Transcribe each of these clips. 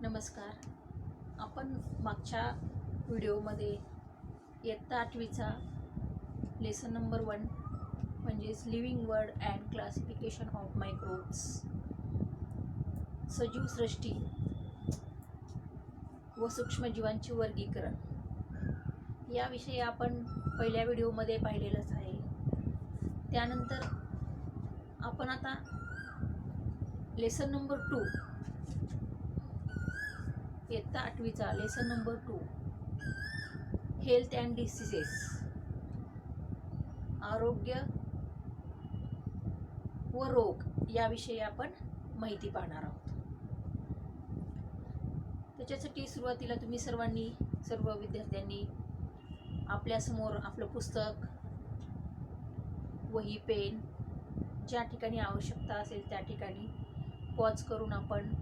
नमस्कार. आपण मागच्या व्हिडिओमध्ये इयत्ता 8वीचा लेसन नंबर 1 म्हणजेच living word and classification of microbes, सजीव सृष्टी व सूक्ष्मजीवांचे वर्गीकरण याविषयी आपण पहिल्या व्हिडिओमध्ये पाहिलेलंच आहे. त्यानंतर आपण आता लेसन नंबर 2 इयत्ता 8वीचा lesson number 2 health and diseases, आरोग्य व रोग याविषयी आपण माहिती पाहणार आहोत. त्याच्यासाठी सुरुवातीला तुम्ही सर्व विद्यार्थ्यांनी आपल्यासमोर आपलं पुस्तक, वही, पेन ज्या ठिकाणी आवश्यकता असेल त्या ठिकाणी पॉज करून आपण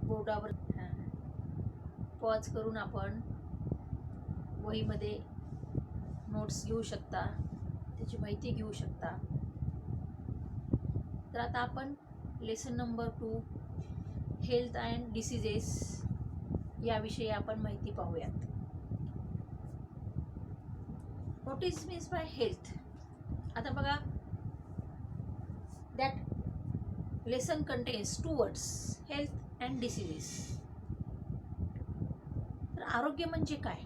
बोर्डावर वहीमध्ये नोट्स घेऊ शकता, त्याची माहिती घेऊ शकता. तर आता आपण lesson number 2 health and diseases याविषयी आपण माहिती पाहूयात. What is means by health? आता बघा, that lesson contains 2 words, health and diseases. तर आरोग्य म्हणजे काय?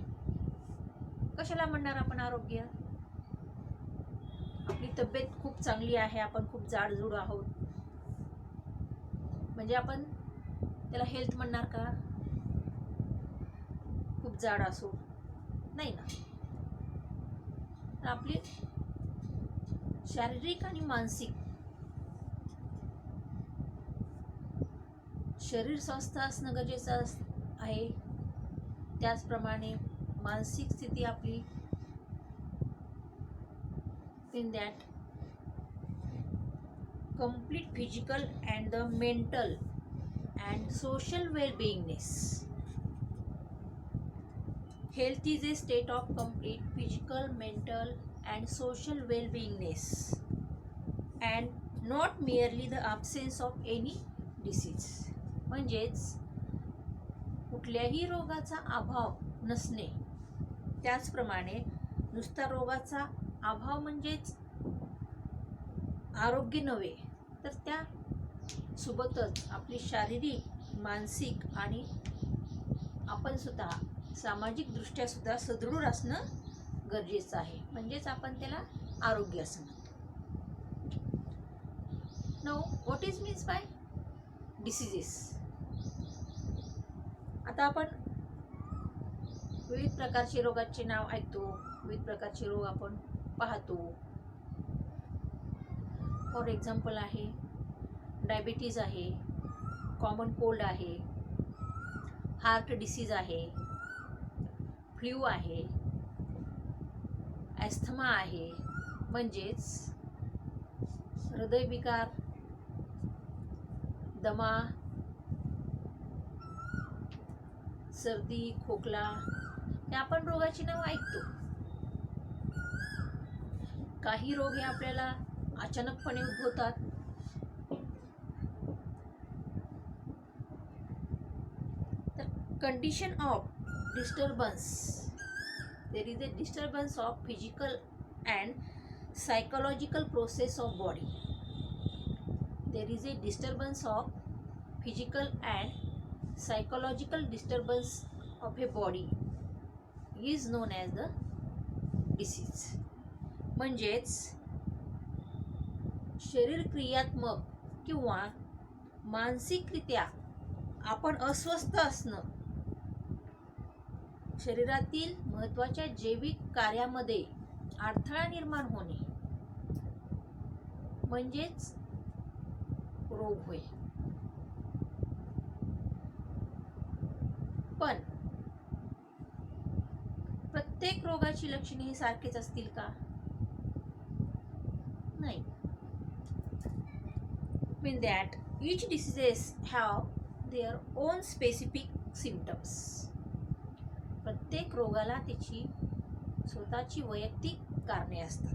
कशाला म्हणणार आपण आरोग्य? आपली तब्येत खूप चांगली आहे, आपण खूप जाडजूड आहोत, म्हणजे आपण त्याला हेल्थ म्हणणार का? खूप जाड असो नाही ना. तर आपली शारीरिक आणि मानसिक शरीर स्वस्थ असणं गरजेचं आहे. त्याचप्रमाणे मानसिक स्थिती आपली, in that complete physical and the mental and social well-beingness. Health is a state of complete physical, mental and social well-beingness and not merely the absence of any disease. म्हणजेच कुठल्याही रोगाचा अभाव नसणे. त्याचप्रमाणे नुसता रोगाचा अभाव म्हणजेच आरोग्य नव्हे, तर त्या सोबतच आपली शारीरिक, मानसिक आणि आपण स्वतः सामाजिक दृष्ट्या सुद्धा सदृढ असणं गरजेचं आहे. म्हणजेच आपण त्याला आरोग्य असं म्हणतो. Now what is means bye diseases? आता आपण विविध प्रकारचे रोगाचे नाव ऐकतो, विविध प्रकारचे रोग आपण पाहतो. फॉर एक्झाम्पल आहे डायबिटीज आहे, कॉमन कोल्ड आहे, हार्ट डिसीज आहे, फ्लू आहे, ॲस्थमा आहे, म्हणजेच हृदयविकार, दमा, सर्दी, खोकला हे आपण रोगाची नाव ऐकतो. काही रोग हे आपल्याला अचानकपणे उद्भवतात. तर condition of disturbance, there is a disturbance of physical and psychological process of body. There is a disturbance of physical and psychological disturbance of a body is known as the disease. म्हणजेच शरीर क्रियात्मक किंवा मानसिकरित्या आपण अस्वस्थ असणं, शरीरातील महत्त्वाच्या जैविक कार्यामध्ये अडथळा निर्माण होणे म्हणजेच रोग होय. पण प्रत्येक रोगाची लक्षणे ही सारखीच असतील का? नाही. मीन that each diseases have their own specific symptoms. प्रत्येक रोगाला त्याची स्वतःची वैयक्तिक कारणे असतात.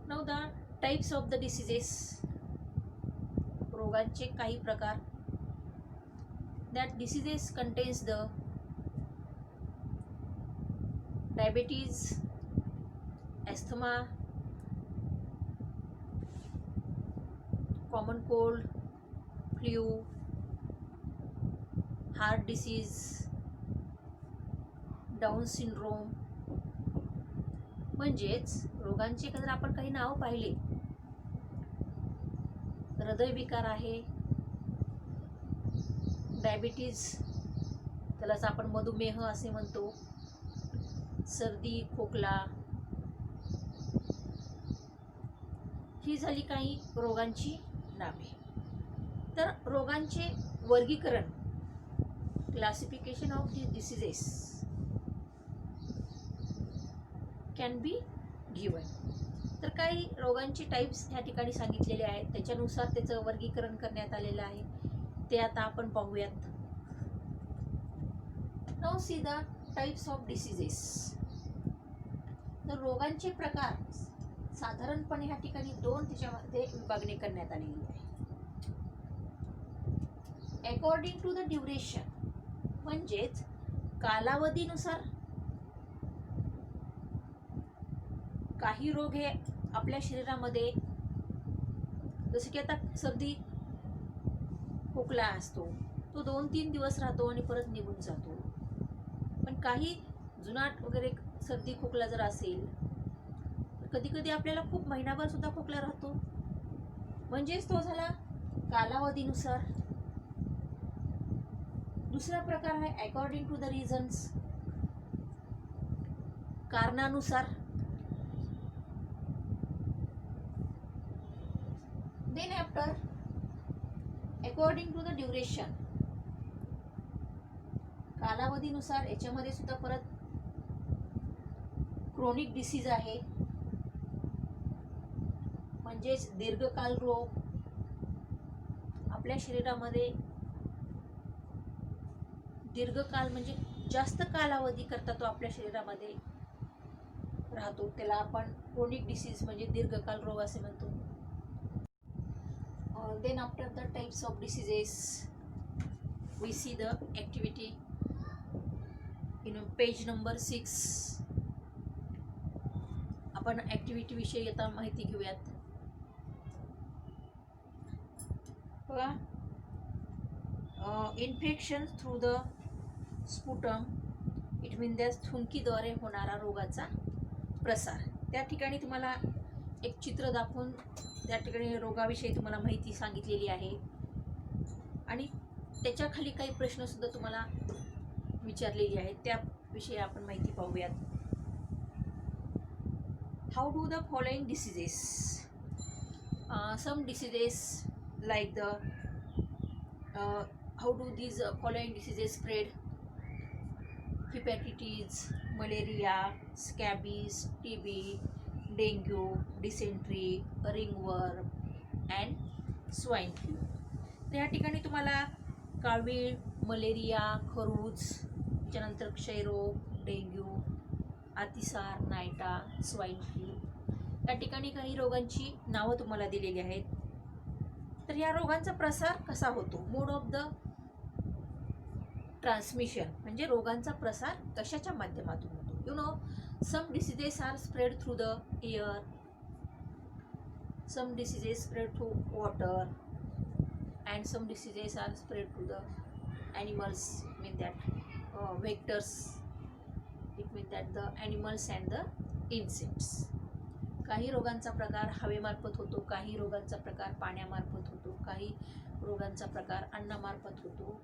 Now the types of the diseases. रोगांचे काही प्रकार. That diseases contains the diabetes, asthma, common cold, flu, heart disease, down syndrome. म्हणजेच रोगांचे जर आपण काही नाव पाहिले, हृदयविकार आहे, डायबिटीज, त्यालाच आपण मधुमेह असे म्हणतो, सर्दी, खोकला, ही झाली काही रोगांची नावे. तर रोगांचे वर्गीकरण, classification of the diseases can be given. तर काही रोगांची टाईप्स ह्या ठिकाणी सांगितलेले आहेत, त्याच्यानुसार त्याचं वर्गीकरण करण्यात आलेलं आहे, ते आता आपण पाहूयात. Now see the types of diseases. तर रोगांचे प्रकार साधारणपणे ह्या ठिकाणी दोन त्याच्यामध्ये विभागणी करण्यात आलेली आहे. अकॉर्डिंग टू द ड्युरेशन, म्हणजेच कालावधीनुसार. काही रोग हे आपल्या शरीरामध्ये, जसे की आता सर्दी खोकला असतो, तो 2-3 दिवस राहतो आणि परत निघून जातो. पण काही जुनाट वगैरे सर्दी खोकला जर असेल, कधी कधी आपल्याला खूप महिनाभर सुद्धा खोकला राहतो. म्हणजेच तो झाला कालावधीनुसार. दुसरा प्रकार आहे अकॉर्डिंग टू द रिझन्स, कारणानुसार. Then after according to the duration, कालावधीनुसार. याच्यामध्ये सुद्धा परत क्रोनिक डिसीज आहे, म्हणजेच दीर्घकाल रोग. आपल्या शरीरामध्ये दीर्घकाल म्हणजे जास्त कालावधी करता तो आपल्या शरीरामध्ये राहतो, त्याला आपण क्रोनिक डिसीज म्हणजे दीर्घकाल रोग असे म्हणतो. Then after the types of diseases we see the activity in page number 6. आपण ॲक्टिव्हिटी विषयी आता माहिती घेऊयात. बघा, infection through the sputum, it mean त्या थुंकीद्वारे होणारा रोगाचा प्रसार. त्या ठिकाणी तुम्हाला एक चित्र दाखवून त्या ठिकाणी रोगाविषयी तुम्हाला माहिती सांगितलेली आहे आणि त्याच्याखाली काही प्रश्नसुद्धा तुम्हाला विचारलेली आहेत, त्याविषयी आपण माहिती पाहूयात. How do the following diseases, some diseases like the how do these following diseases spread? Hepatitis, malaria, scabies, TB, dengue, dysentery, ringworm and swine flu. त्या ठिकाणी तुम्हाला कावीळ, मलेरिया, खरूज, त्यानंतर क्षयरोग, डेंग्यू, अतिसार, नायटा, स्वाईन फ्लू, त्या ठिकाणी काही रोगांची नावं तुम्हाला दिलेली आहेत. तर या रोगांचा प्रसार कसा होतो, मोड ऑफ द ट्रान्समिशन, म्हणजे रोगांचा प्रसार कशाच्या माध्यमातून होतो. You know, some diseases are spread through the air, some diseases spread through water, and some diseases are spread through the animals, mean that vectors, it mean that the animals and the insects. काही रोगांचा प्रकार हवेमार्फत होतो, काही रोगांचा प्रकार पाण्यामार्फत होतो, काही रोगांचा प्रकार अन्नामार्फत होतो.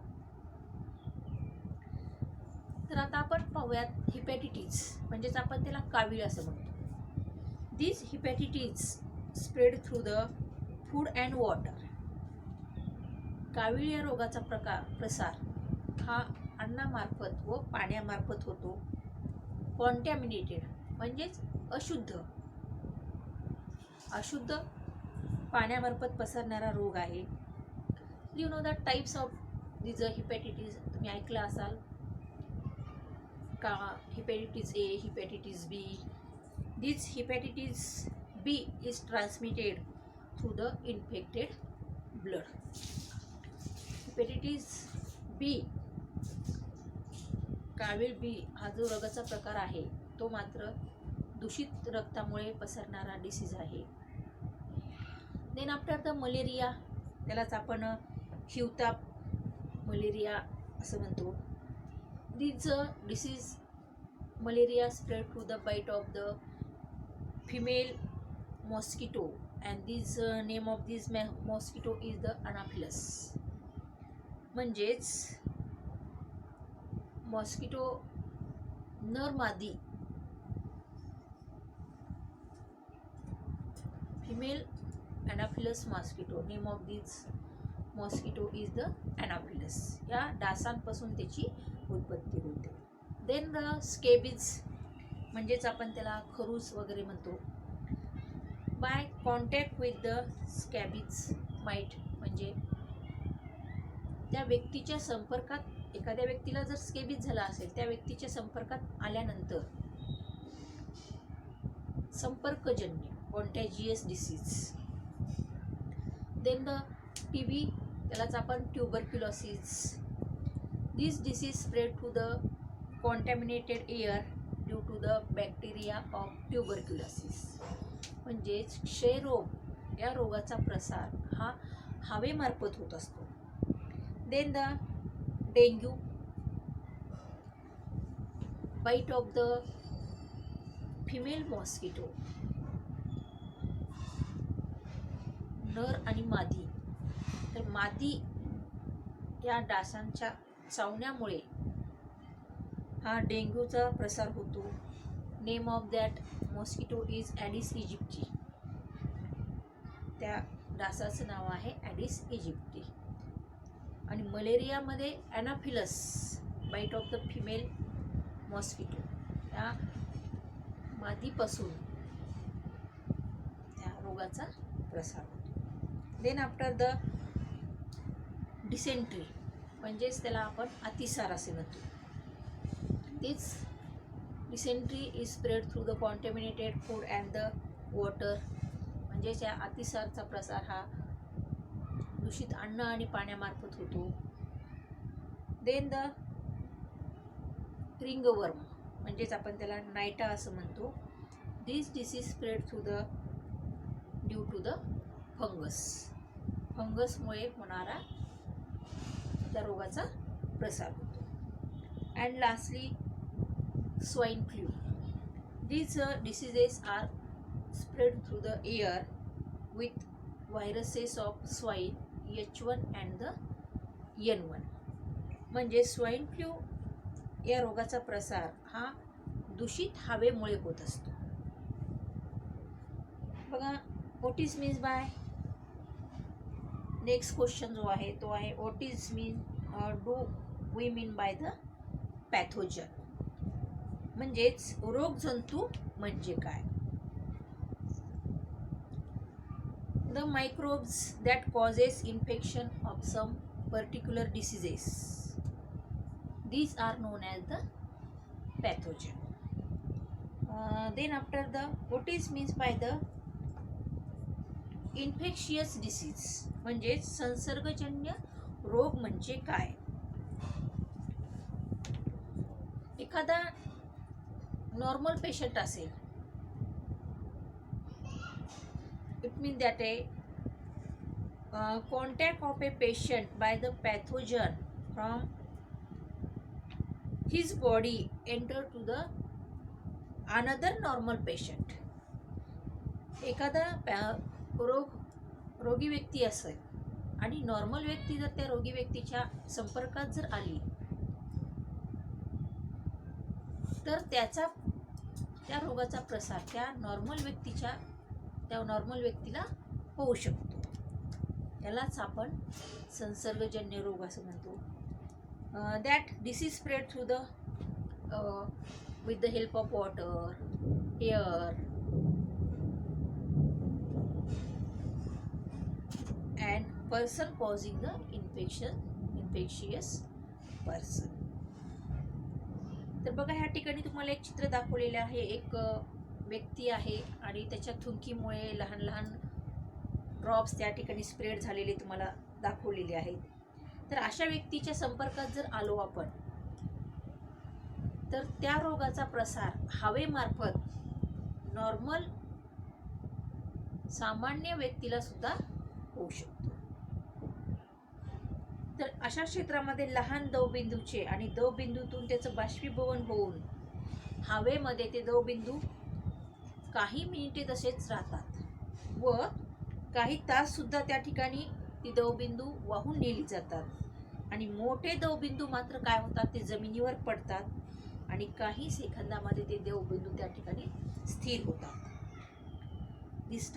तर आता आपण पाहूयात हिपॅटिटिस, म्हणजेच आपण त्याला कावीळ असं म्हणतो. This hepatitis spread through the food and water. कावीळ या रोगाचा प्रसार हा अन्नामार्फत व पाण्यामार्फत होतो. कॉन्टॅमिनेटेड म्हणजेच अशुद्ध पाण्यामार्फत पसरणारा रोग आहे. You know the types of these hepatitis, तुम्ही ऐकलं असाल का, hepatitis A, hepatitis B. This hepatitis B is transmitted through the infected blood. Hepatitis B, कावीळ बी हा जो रोगाचा प्रकार आहे तो मात्र दूषित रक्तामुळे पसरणारा डिसीज आहे. देन आफ्टर द मलेरिया, त्यालाच आपण हिवताप मलेरिया असं म्हणतो. This disease malaria spread through the bite of the female mosquito and this name of this mosquito is the Anopheles. म्हणजेच मॉस्किटो नर मादी female Anopheles mosquito, name of this mosquito is the Anopheles. या डासांपासून त्याची उत्पत्ती होते. Then the स्केबिज, म्हणजेच आपण त्याला खरूस वगैरे म्हणतो. By contact with the scabies mite, म्हणजे त्या व्यक्तीच्या संपर्कात, एखाद्या व्यक्तीला जर स्केबिज झाला असेल त्या व्यक्तीच्या संपर्कात आल्यानंतर संपर्कजन्य contagious disease. Then the TB, त्यालाच आपण tuberculosis. This disease spread through the contaminated air due to the bacteria of tuberculosis. म्हणजेच क्षयरोग या रोगाचा प्रसार हा हवेमार्फत होत असतो. Then the dengue, bite of the female mosquito, नर आणि मादी. तर मादी या डासांच्या चावण्यामुळे हा डेंग्यूचा प्रसार होतो. Name of that mosquito is Aedes aegypti. त्या डासाचं नाव आहे ॲडिस इजिप्टी. आणि मलेरियामध्ये Anopheles, bite of the female mosquito, या मादीपासून त्या रोगाचा प्रसार होतो. देन आफ्टर द डिसेंट्री, म्हणजेच त्याला आपण अतिसार असे म्हणतो. तीच dysentery is spread through the contaminated food and the water. म्हणजेच या अतिसारचा प्रसार हा दूषित अन्न आणि पाण्यामार्फत होतो. देन द रिंगवर्म, म्हणजेच आपण त्याला नायटा असं म्हणतो. This disease spread through the due to the fungus. फंगसमुळे होणारा त्या रोगाचा प्रसार होतो. And lastly swine flu. These diseases are spread through the air with viruses of swine H1 and the N1. म्हणजे स्वाईन फ्लू या रोगाचा प्रसार हा दूषित हवेमुळे होत असतो. बघा, what is means by, next question जो आहे तो आहे what is mean do we mean by the pathogen. म्हणजेच रोगजंतू म्हणजे काय. The microbes that causes infection of some particular diseases, these are known as the pathogen. Then after the what is means by the infectious disease, म्हणजे संसर्गजन्य रोग म्हणजे काय. एखादा नॉर्मल पेशंट असेल, it mean that A contact of A patient bye the pathogen from his body enter to the another normal patient. एखादा रोगी व्यक्ती असेल आणि नॉर्मल व्यक्ती जर त्या रोगी व्यक्तीच्या संपर्कात जर आली तर त्याचा त्या रोगाचा प्रसार त्या नॉर्मल व्यक्तीला होऊ शकतो. त्यालाच आपण संसर्गजन्य रोग असं म्हणतो. That disease spread through the with the help of water, air, and person causing the infectious person. तर बघा, ह्या ठिकाणी तुम्हाला एक चित्र दाखवलेलं आहे. एक व्यक्ती आहे आणि त्याच्या थुंकीमुळे लहान लहान ड्रॉप्स त्या ठिकाणी स्प्रेड झालेले तुम्हाला दाखवलेले आहेत. तर अशा व्यक्तीच्या संपर्कात जर आलो आपण तर त्या रोगाचा प्रसार हवेमार्फत नॉर्मल सामान्य व्यक्तीला सुद्धा होऊ शकतो. तर अशा क्षेत्रामध्ये लहान दवबिंदूचे आणि दवबिंदूतून त्याचं बाष्पीभवन होऊन हवेमध्ये ते दवबिंदू काही मिनिटे तसेच राहतात व काही तास सुद्धा त्या ठिकाणी ती दवबिंदू वाहून नेली जातात आणि मोठे दवबिंदू मात्र काय होतात ते जमिनीवर पडतात आणि काही सेकंदामध्ये ते दवबिंदू त्या ठिकाणी स्थिर होतात. This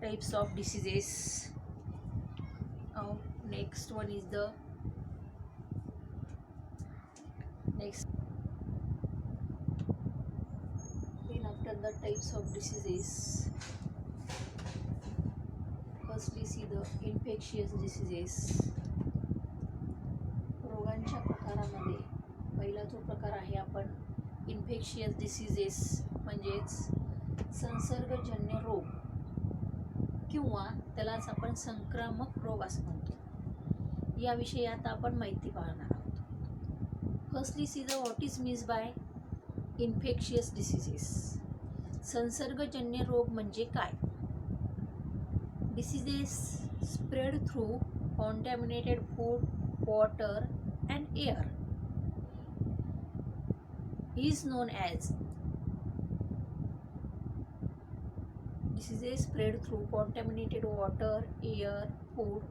types of diseases. Next one is the next. Then after the types of diseases, firstly see the infectious diseases. रोगांच्या प्रकारामध्ये पहिला जो प्रकार आहे आपण इन्फेक्शियस डिसीजेस म्हणजेच संसर्गजन्य रोग किंवा त्यालाच आपण संक्रामक रोग असं म्हणतो. याविषयी आता आपण माहिती पाहणार आहोत. Firstly see the what is means by infectious diseases. संसर्गजन्य रोग म्हणजे काय? Diseases spread through contaminated food, water and air is known as. Diseases spread through contaminated water, air, food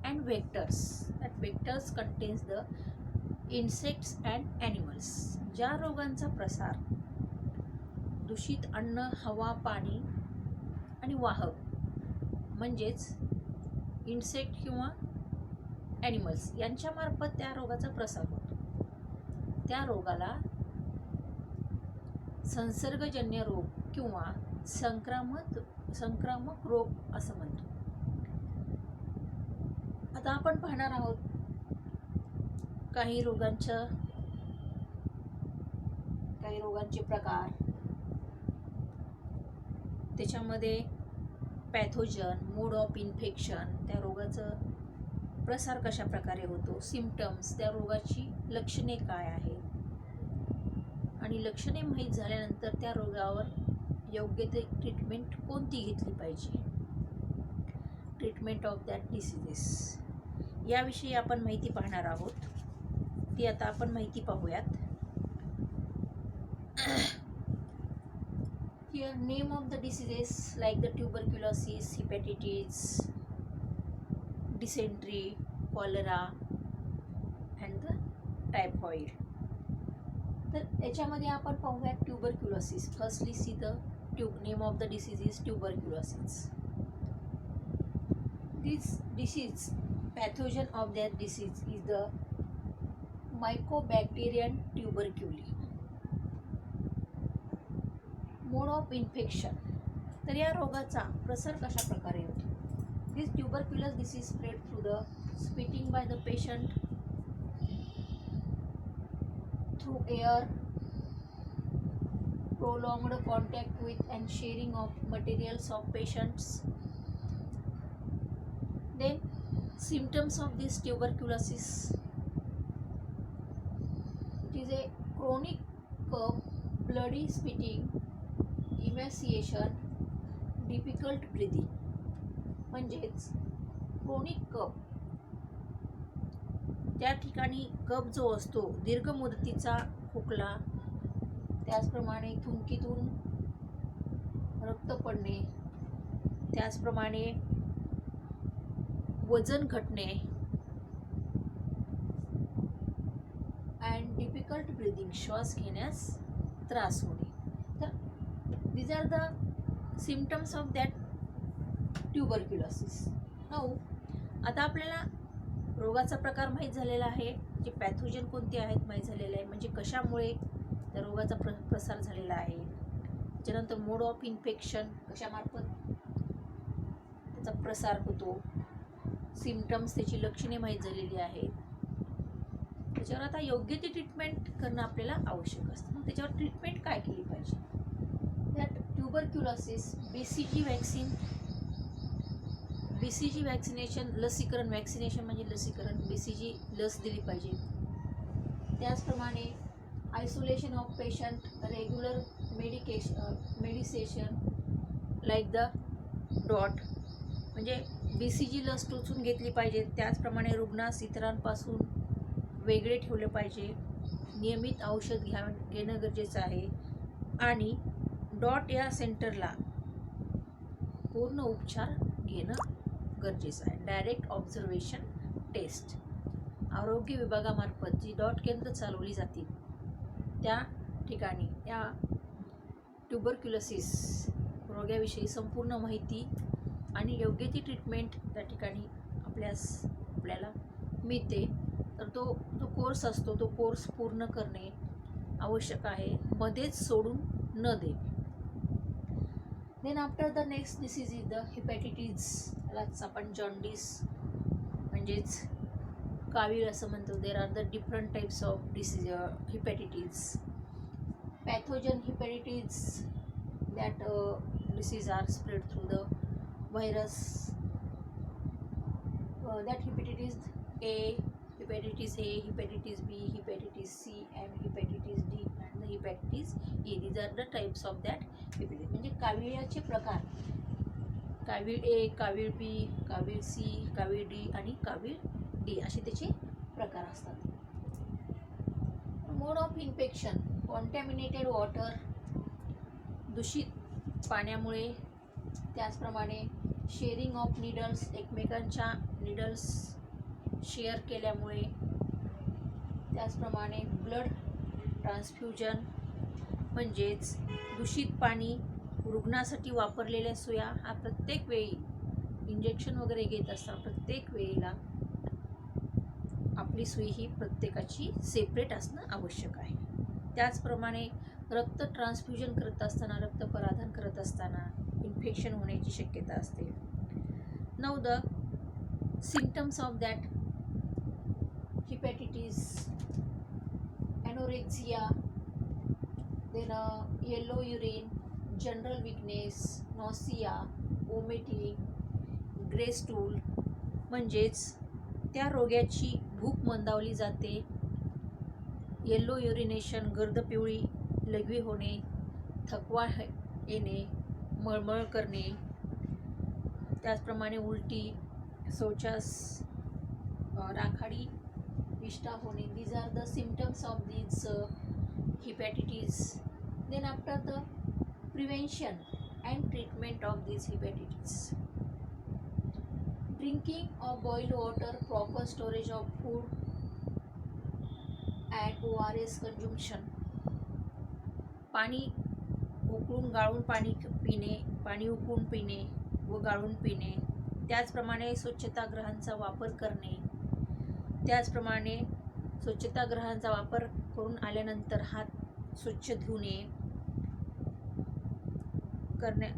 and vectors. That vectors contains the insects and animals. ज्या रोगांचा प्रसार दूषित अन्न, हवा, पाणी आणि वाहक म्हणजेच इन्सेक्ट किंवा ॲनिमल्स यांच्यामार्फत त्या रोगाचा प्रसार होतो. त्या रोगाला संसर्गजन्य रोग किंवा संक्रामक रोग असं म्हणतो. आता आपण पाहणार आहोत काही रोगांचे प्रकार. त्याच्यामध्ये पॅथोजन, मोड ऑफ इन्फेक्शन, त्या रोगाचं प्रसार कशा प्रकारे होतो, सिम्पटम्स, त्या रोगाची लक्षणे काय आहेत आणि लक्षणे माहीत झाल्यानंतर त्या रोगावर योग्य ते ट्रीटमेंट कोणती घेतली पाहिजे, ट्रीटमेंट ऑफ दॅट डिसीजेस, याविषयी आपण माहिती पाहणार आहोत. ती आता आपण माहिती पाहूयात. Here name of the diseases like the tuberculosis, hepatitis, dysentery, cholera and the typhoid. तर याच्यामध्ये आपण पाहूयात tuberculosis. Firstly see the name of the disease is tuberculosis. This disease, pathogen of that disease is the Mycobacterium tuberculosis. Mode of infection. तर या रोगाचा प्रसार कशा प्रकारे होतो? This tuberculous disease spread through the spitting by the patient, through air, prolonged contact with and sharing of materials of patients. Then symptoms of this tuberculosis. It is a chronic cough, bloody spitting, emaciation, difficult breathing. म्हणजेच chronic कफ, त्या ठिकाणी कफ जो असतो दीर्घ मुदतीचा खोकला, त्याचप्रमाणे थुंकीतून रक्त पडणे, त्याचप्रमाणे वजन घटणे अँड डिफिकल्ट ब्रीदिंग, श्वास घेण्यास त्रास होणे. तर these are the symptoms of that tuberculosis. Now आता आपल्याला रोगाचा प्रकार माहीत झालेला आहे, जे पॅथोजन कोणते आहेत माहीत झालेले आहे, म्हणजे कशामुळे त्या रोगाचा प्रसार झालेला आहे. त्याच्यानंतर मोड ऑफ इन्फेक्शन, कशामार्फत त्याचा प्रसार होतो, सिम्पटम्स, त्याची लक्षणे माहीत झालेली आहेत. त्याच्यावर आता योग्य ती ट्रीटमेंट करणं आपल्याला आवश्यक असतं. मग त्याच्यावर ट्रीटमेंट काय केली पाहिजे? That tuberculosis, BCG vaccine, BCG vaccination, लसीकरण, वॅक्सिनेशन म्हणजे लसीकरण, BCG लस दिली पाहिजे. त्याचप्रमाणे isolation of patient, regular medication like the dot म्हणजे BCG लस टोचून घेतली पाहिजे. त्याचप्रमाणे रुग्णास इतरांपासून वेगळे ठेवले पाहिजे. नियमित औषध घेणं गरजेचं आहे. आणि डॉट या सेंटरला पूर्ण उपचार घेणं गरजेचं आहे. डायरेक्ट ऑब्झर्वेशन टेस्ट, आरोग्य विभागामार्फत जी डॉट केंद्र चालवली जातील त्या ठिकाणी या ट्युबरक्युलोसिस रोगाविषयी संपूर्ण माहिती आणि योग्य ती ट्रीटमेंट त्या ठिकाणी आपल्याला मिळते. तर तो कोर्स असतो, तो कोर्स पूर्ण करणे आवश्यक आहे, मध्येच सोडून न देणे. Then after the next disease is the hepatitis, त्यालाच आपण जॉन्डिस म्हणजेच कावीळ असं म्हणतो. There are the different types of disease hepatitis. Pathogen hepatitis, that disease are spread through the virus, that hepatitis A, hepatitis A, hepatitis B, hepatitis C and hepatitis D and the hepatitis E. These are the types of that hepatitis. म्हणजे काविळाचे प्रकार, कावीळ A, कावीळ B, कावीळ C, कावीळ D आणि कावीळ D असे त्याचे प्रकार असतात. मोड ऑफ इन्फेक्शन, कॉन्टॅमिनेटेड वॉटर, दूषित पाण्यामुळे. त्याचप्रमाणे शेअरिंग ऑफ निडल्स, एकमेकांच्या निडल्स शेअर केल्यामुळे. त्याचप्रमाणे ब्लड ट्रान्सफ्युजन म्हणजेच दूषित पाणी, रुग्णासाठी वापरलेल्या सुया. हा प्रत्येक वेळी इंजेक्शन वगैरे घेत असताना प्रत्येक वेळेला आपली सुई ही प्रत्येकाची सेपरेट असणं आवश्यक आहे. त्याचप्रमाणे रक्त ट्रान्सफ्युजन करत असताना, रक्त प्रदान करत असताना इन्फेक्शन होण्याची शक्यता असते. Now the symptoms of that hepatitis, anorexia, then yellow urine, general weakness, nausea, vomiting, grey stool म्हणजेच त्या रोग्याची भूक मंदावली जाते. येलो युरिनेशन, गर्द पिवळी लघवी होणे, थकवा येणे, मळमळ करणे. त्याचप्रमाणे उलटी, शौचास राखाडी विष्ठा होणे. These are the symptoms of these hepatitis. Then after the prevention and treatment of these hepatitis, drinking of boiled water, proper storage of food and ORS consumption. पाणी उकळून गाळून पाणी पिणे, पाणी उकळून पिणे व गाळून पिणे. त्याचप्रमाणे स्वच्छतागृहांचा वापर करणे. त्याचप्रमाणे स्वच्छतागृहांचा वापर करून आल्यानंतर हात स्वच्छ धुणे करणे.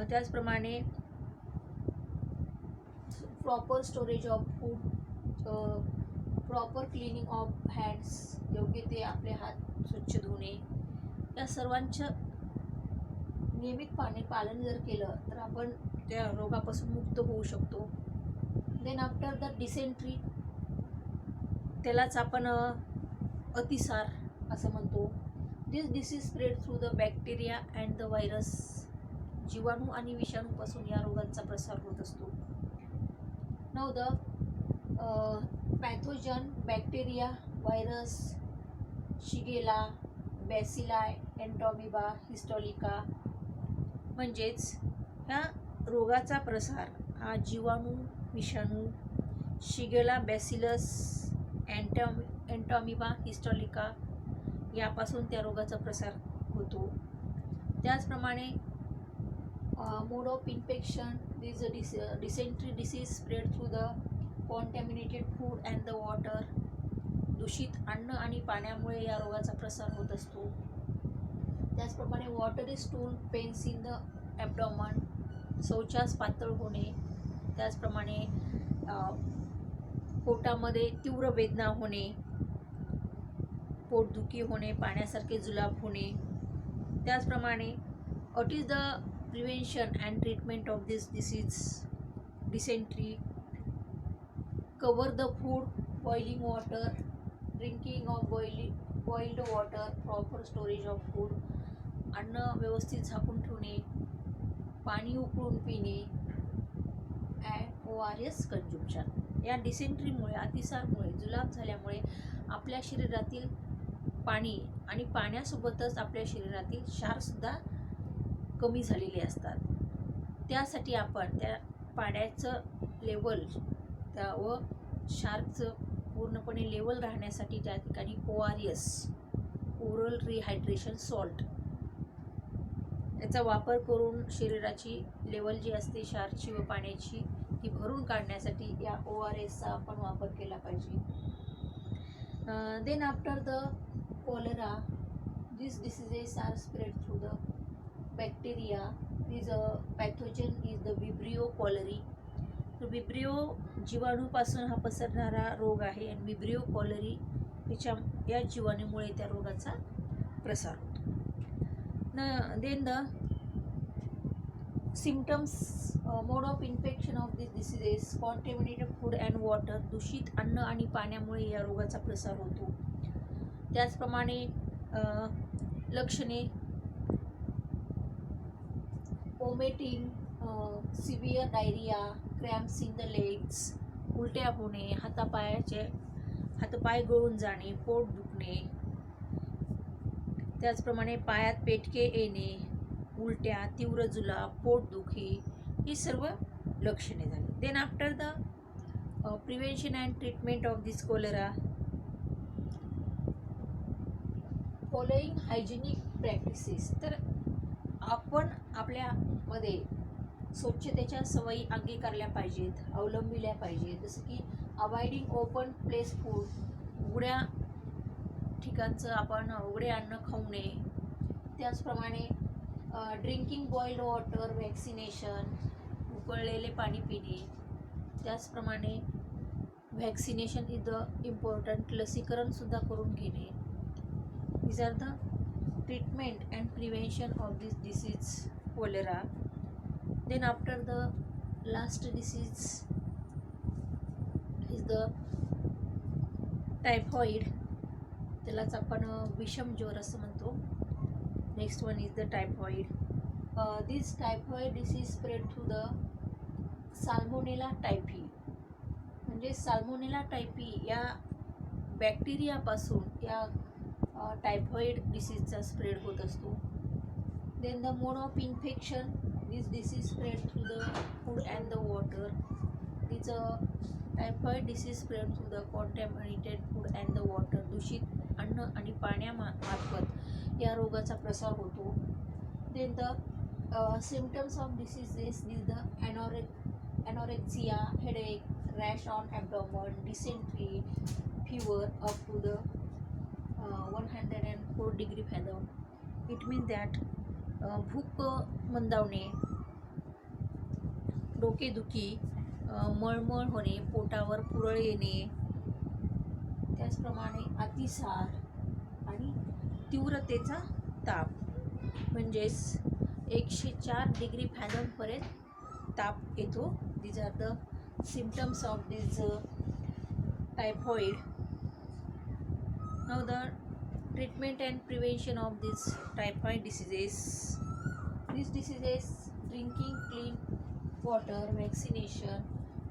त्याचप्रमाणे proper storage of food, proper cleaning of hands, योग्य ते आपले हात स्वच्छ धुणे. या सर्वांचं नियमितपणे पालन जर केलं तर आपण त्या रोगापासून मुक्त होऊ शकतो. देन आफ्टर द डिसेंट्री, त्यालाच आपण अतिसार असं म्हणतो. This disease spread through the bacteria and the virus, जीवाणू आणि विषाणूपासून या रोगांचा प्रसार होत असतो. Now the pathogen, bacteria, virus, shigella, bacilli, एन्टॉमिबा, हिस्टॉलिका म्हणजेच ह्या रोगाचा प्रसार हा जीवाणू, विषाणू, शिगेला, बॅसिलस, एन्टॉमिबा, हिस्टॉलिका यापासून त्या रोगाचा प्रसार होतो. त्याचप्रमाणे mode of infection, this dysentery disease spread through the contaminated food and the water, दूषित अन्न आणि पाण्यामुळे या रोगाचा प्रसार होत असतो. त्याचप्रमाणे वॉटरी स्टूल, पेन्स इन द ॲब्डॉमन, शौचास पातळ होणे. त्याचप्रमाणे पोटामध्ये तीव्र वेदना होणे, पोटदुखी होणे, पाण्यासारखे जुलाब होणे. त्याचप्रमाणे What is the prevention and treatment of this disease? Dysentery. Cover the food, boiling water, drinking of boiled water, proper storage of food, अन्न व्यवस्थित झाकून ठेवणे, पाणी उकळून पिणे, अँड ORS कंझम्पशन. या डिसेंट्रीमुळे, अतिसारमुळे, जुलाब झाल्यामुळे आपल्या शरीरातील पाणी आणि पाण्यासोबतच आपल्या शरीरातील क्षारसुद्धा कमी झालेले असतात. त्यासाठी आपण त्या पाण्याचं लेवल त्या व क्षारचं पूर्णपणे लेवल राहण्यासाठी त्या ठिकाणी ORS, ओरल रिहायड्रेशन सॉल्ट, याचा वापर करून शरीराची लेवल जी असते क्षारची व पाण्याची ती भरून काढण्यासाठी या ORSचा आपण वापर केला पाहिजे. Then after the cholera, these diseases are spread through the bacteria. This pathogen is the Vibrio cholerae. तर विब्रिओ जीवाणूपासून हा पसरणारा रोग आहे आणि विब्रिओ कॉलरी या जीवाणूमुळे त्या रोगाचा प्रसार होतो. Then the symptoms, mode of infection of this diseases, contaminated food and water, दूषित अन्न आणि पाण्यामुळे या रोगाचा प्रसार होतो. त्याचप्रमाणे लक्षणे, vomiting, severe diarrhoea, cramps in the legs, उलट्या होणे, हातपाय गळून जाणे, पोट दुखणे, त्याचप्रमाणे पायात पेटके येणे, उलट्या, तीव्र जुलाब, पोटदुखी, ही सर्व लक्षणे झाली. Then after the prevention and treatment of this cholera, following hygienic practices. तर आपण आपल्यामध्ये स्वच्छतेच्या सवयी अंगीकारल्या पाहिजेत, अवलंबिल्या पाहिजेत. जसं की अवॉइडिंग ओपन प्लेस फूड, उघड्या ठिकाणचं आपण उघडे अन्न खाऊ नये. त्याचप्रमाणे ड्रिंकिंग बॉइल्ड वॉटर, व्हॅक्सिनेशन, उकळलेले पाणी पिणे. त्याचप्रमाणे व्हॅक्सिनेशन इज द इम्पॉर्टंट, लसीकरणसुद्धा करून घेणे. These are the treatment and prevention of this disease cholera. Then after the last disease is the typhoid. त्यालाच आपण विषम ज्वर असं म्हणतो. Next one is the typhoid. This typhoid disease spread through the salmonella typhi. म्हणजे salmonella typhi या बॅक्टेरियापासून या टायफॉइड डिसीजचा स्प्रेड होत असतो. Then the mode of infection, this disease spread through the food and the water. This typhoid disease spread through the contaminated food and the water. दूषित अन्न आणि पाण्यामार्फत या रोगाचा प्रसार होतो. Then the symptoms of diseases is the anorexia, headache, rash on abdomen, dysentery, fever up to the 104 degree fathom. It means that भूक मंदावणे, डोकेदुखी, मळमळ होणे, पोटावर पुरळ येणे, त्याचप्रमाणे अतिसार आणि तीव्रतेचा ताप, म्हणजेच 104 डिग्री फॅथमपर्यंत ताप येतो. These are the symptoms of this typhoid. Now the treatment and prevention of these typhoid diseases. These diseases, drinking clean water, vaccination,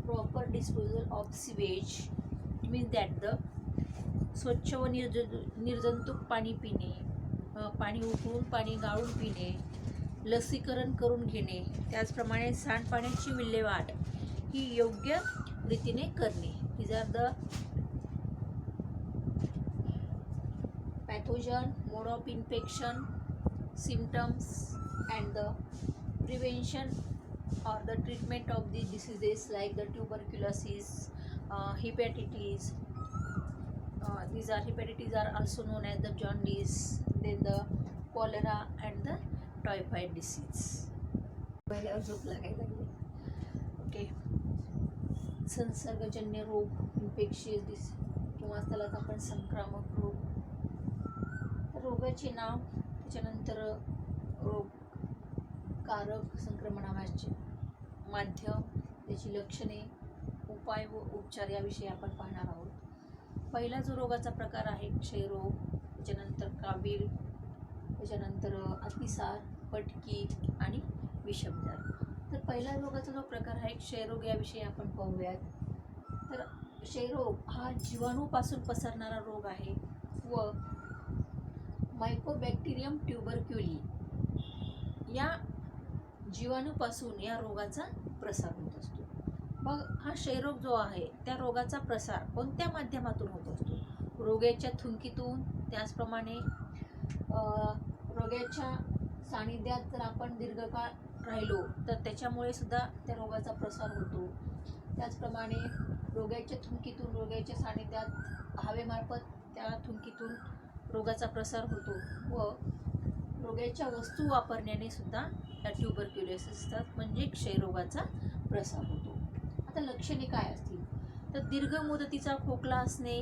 proper disposal of sewage. It means that the स्वच्छ व निर्जंतुक पाणी पिणे, पाणी उकळून पाणी गाळून पिणे, लसीकरण करून घेणे, त्याचप्रमाणे सांडपाण्याची विल्हेवाट ही योग्य रीतीने करणे. These are the pathogen, mode of infection, symptoms and the prevention or the treatment of the diseases like the tuberculosis, hepatitis. These are hepatitis are also known as the jaundice, then the cholera and the typhoid disease. पहिले झोप लागायला लागली. Okay, संसर्गजन्य रोग, infectious disease किंवा त्याला आपण संक्रामक रोग, रोगाचे नाव, त्याच्यानंतर रोग कारक संक्रमणाचे माध्यम, त्याची लक्षणे, उपाय व उपचार याविषयी आपण पाहणार आहोत. पहिला जो रोगाचा प्रकार आहे क्षयरोग, त्याच्यानंतर कावीळ, त्याच्यानंतर अतिसार, पटकी आणि विषमजार. तर पहिला रोगाचा जो प्रकार आहे क्षयरोग याविषयी आपण पाहूयात. तर क्षयरोग हा जीवाणूपासून पसरणारा रोग आहे व मायकोबॅक्टेरियम ट्युबरक्युली या जीवाणूपासून या रोगाचा प्रसार होत असतो. मग हा क्षयरोग जो आहे त्या रोगाचा प्रसार कोणत्या माध्यमातून होत असतो? रोग्याच्या थुंकीतून, त्याचप्रमाणे रोग्याच्या सानिध्यात जर आपण दीर्घकाळ राहिलो तर त्याच्यामुळे सुद्धा त्या रोगाचा प्रसार होतो. त्याचप्रमाणे रोग्याच्या थुंकीतून, रोग्याच्या सानिध्यात हवेमार्फत त्या थुंकीतून रोगाचा प्रसार होतो व रोग्याच्या वस्तू वापरण्याने सुद्धा या ट्युबरक्युलोसिसचा म्हणजे क्षयरोगाचा प्रसार होतो. आता लक्षणे काय असतील? तर दीर्घ मुदतीचा खोकला असणे,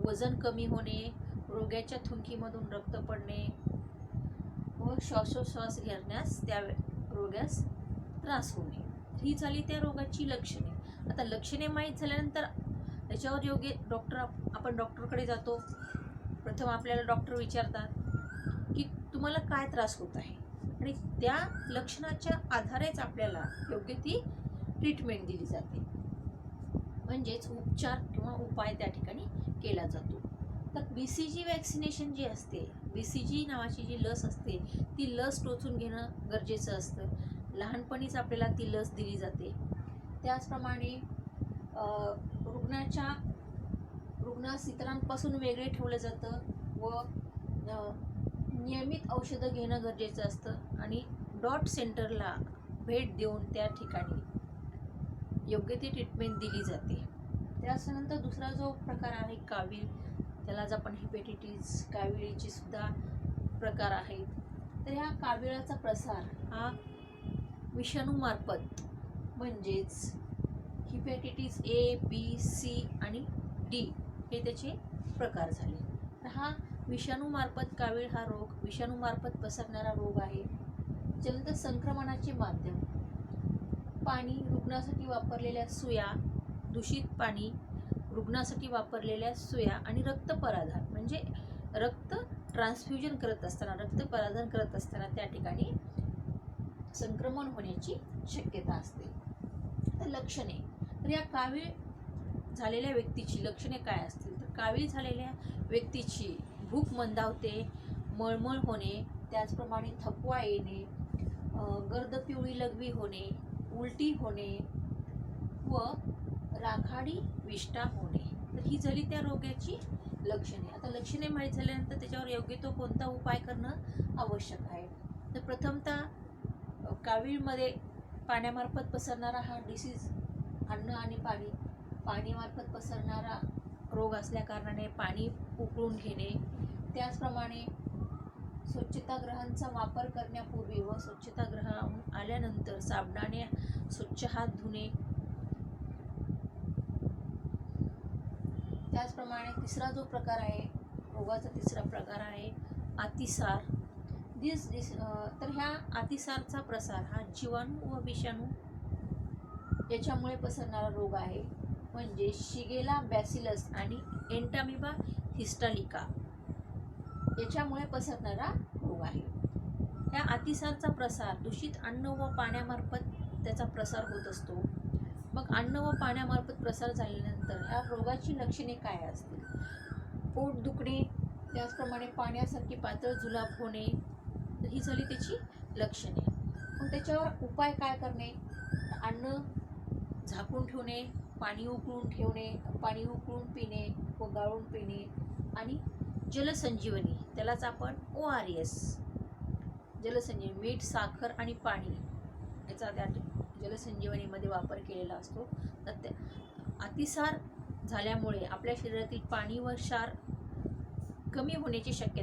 वजन कमी होणे, रोग्याच्या थुंकीमधून रक्त पडणे व श्वासोच्छ्वास घेण्यास त्या रोग्यास त्रास होणे. ही झाली त्या रोगाची लक्षणे. आता लक्षणे माहीत झाल्यानंतर त्याच्यावर योग्य आपण डॉक्टरकडे जातो. प्रथम आपल्याला डॉक्टर विचारतात की तुम्हाला काय त्रास होत आहे आणि त्या लक्षणाच्या आधारेच आपल्याला योग्य ती ट्रीटमेंट दिली जाते, म्हणजेच उपचार किंवा उपाय त्या ठिकाणी केला जातो. तर BCG वॅक्सिनेशन जी असते, BCG नावाची जी लस असते ती लस टोचून घेणं गरजेचं असतं. लहानपणीच आपल्याला ती लस दिली जाते. त्याचप्रमाणे रुग्णास इतरांपासून वेगळे ठेवलं जातं व नियमित औषधं घेणं गरजेचं असतं आणि डॉट सेंटरला भेट देऊन त्या ठिकाणी योग्य ती ट्रीटमेंट दिली जाते. त्याच्यानंतर दुसरा जो प्रकार आहे कावीळ, त्यालाच आपण हेपेटायटिस काविळीचे सुद्धा प्रकार आहेत. तर ह्या काविळाचा प्रसार हा विषाणूमार्फत, म्हणजेच हेपेटायटिस A, B, C आणि D हे त्याचे प्रकार झाले. तर हा विषाणूमार्फत कावीळ हा रोग विषाणूमार्फत पसरणारा रोग आहे. त्यानंतर संक्रमणाचे माध्यम, पाणी, रुग्णासाठी वापरलेल्या सुया, दूषित पाणी, रुग्णासाठी वापरलेल्या सुया आणि रक्तपराधान, म्हणजे रक्त ट्रान्सफ्युजन करत असताना, रक्तपराधान करत असताना त्या ठिकाणी संक्रमण होण्याची शक्यता असते. तर लक्षणे, तर या कावीळ झालेल्या व्यक्तीची लक्षणे काय असतील? तर कावीळ झालेल्या व्यक्तीची भूक मंदावते, मळमळ होणे, त्याचप्रमाणे थकवा येणे, गर्द पिवळी लघवी होणे, उलटी होणे व राखाडी विष्ठा होणे. तर ही झाली त्या रोगाची लक्षणे. आता लक्षणे माहीत झाल्यानंतर त्याच्यावर योग्य तो कोणता उपाय करणं आवश्यक आहे. तर प्रथमतः कावीळमध्ये पाण्यामार्फत पसरणारा हा डिसीज, अन्न आणि पाणीमार्फत पसरणारा रोग असल्याकारणाने पाणी उकळून घेणे, त्याचप्रमाणे स्वच्छतागृहांचा वापर करण्यापूर्वी व स्वच्छतागृहाहून आल्यानंतर साबणाने स्वच्छ हात धुणे. त्याचप्रमाणे तिसरा जो प्रकार आहे, रोगाचा तिसरा प्रकार आहे अतिसार. तर ह्या अतिसारचा प्रसार हा जीवाणू व विषाणू याच्यामुळे पसरणारा रोग आहे, म्हणजे शिगेला बॅसिलस आणि एंटामिबा हिस्टालिका याच्यामुळे पसरणारा रोग आहे. या अतिसारचा प्रसार दूषित अन्न व पाण्यामार्फत त्याचा प्रसार होत असतो. मग अन्न व पाण्यामार्फत प्रसार झाल्यानंतर ह्या रोगाची लक्षणे काय असतील? पोट दुखणे, त्याचप्रमाणे पाण्यासारखी पातळ जुलाब होणे. तर ही झाली त्याची लक्षणे. मग त्याच्यावर उपाय काय करणे? अन्न झाकून ठेवणे, पाणी उकळून पिणे व गाळून पिणे आणि जलसंजीवनी, त्यालाच आपण ORS जलसंजीवनी, मीठ, साखर आणि पाणी याचा त्या जलसंजीवनीमध्ये वापर केलेला असतो. तर अतिसार झाल्यामुळे आपल्या शरीरातील पाणी व क्षार कमी होण्याची शक्यता